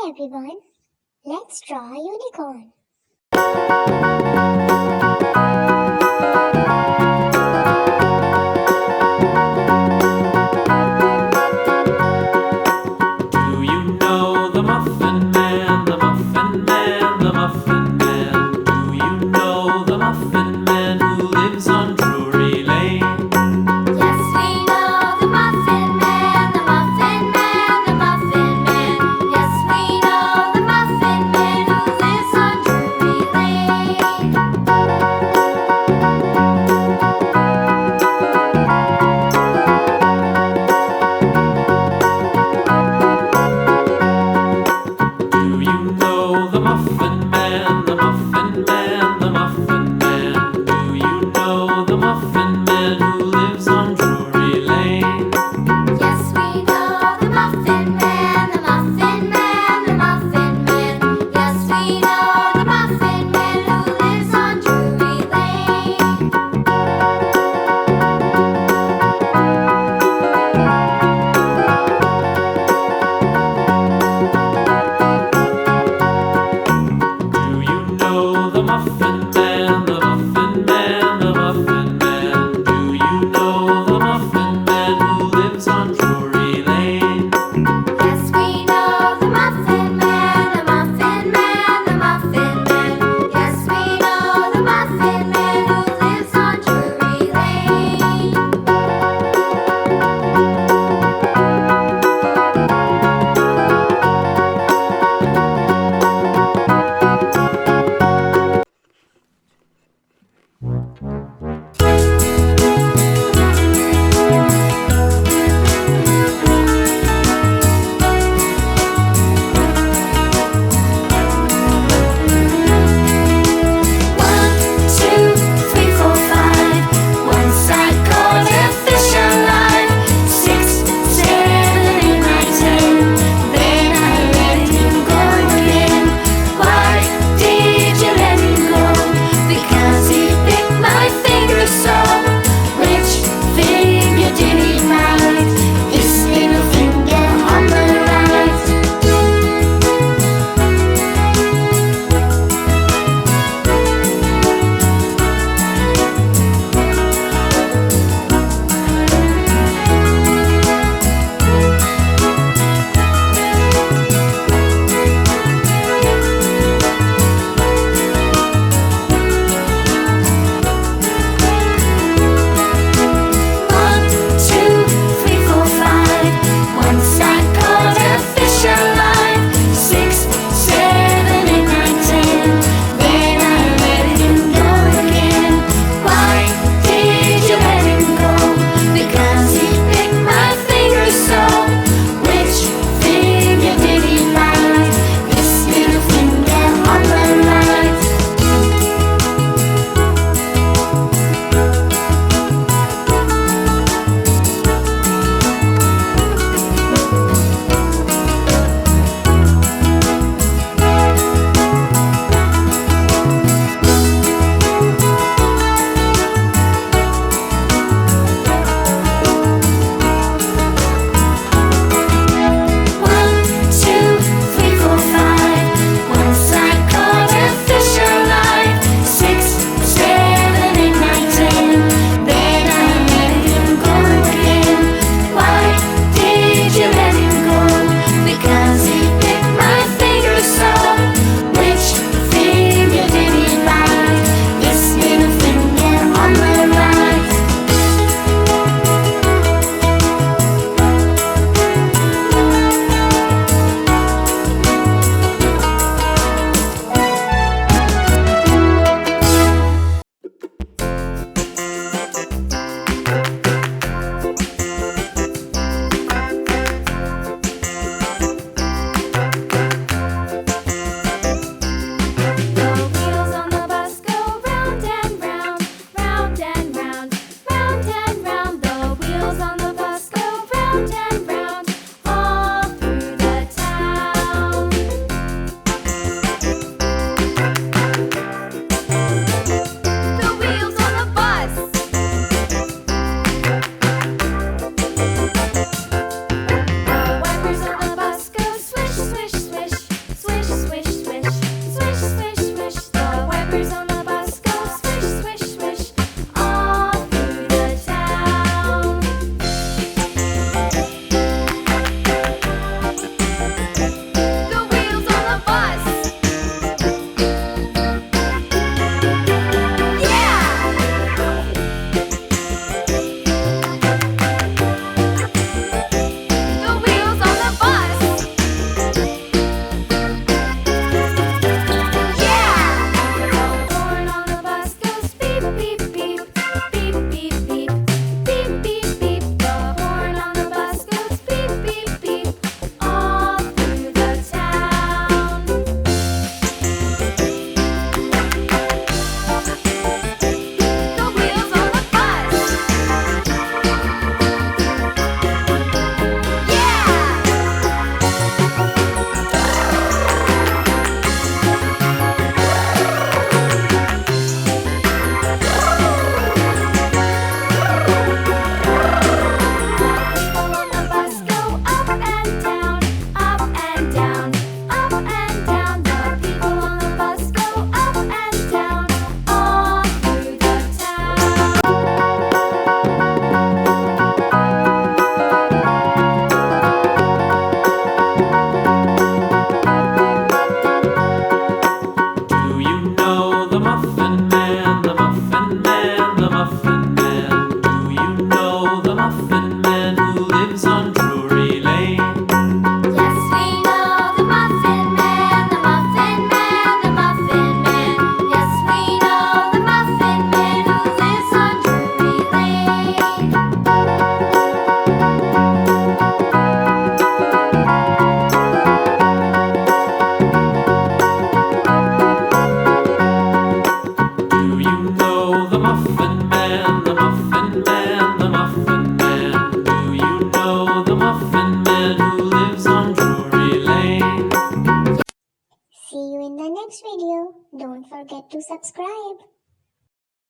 everyone, let's draw a unicorn. Do you know the Muffin Man, the Muffin Man, the Muffin Man? Do you know the Muffin Man who lives on Drury Lane? Yes, we know the Muffin Man, the Muffin Man, the Muffin Man. Yes, we know the Muffin Man who lives on Drury Lane. Do you know the Muffin Man, the Muffin Man, the Muffin Man? Do you know the Muffin Man who lives on Drury Lane? Yes, we know the Muffin Man, the Muffin Man, the Muffin Man. Yes, we know the Muffin Man who lives on Drury Lane. Do you know the Muffin Man, the Muffin Man, the Muffin Man? Do you know the Muffin Man who lives on Drury Lane? Yes, we know the Muffin Man, the Muffin Man, the Muffin Man. Yes, we know the Muffin Man who lives on Drury Lane. One, two, three, four, five. Once I caught a fish alive. forget to subscribe.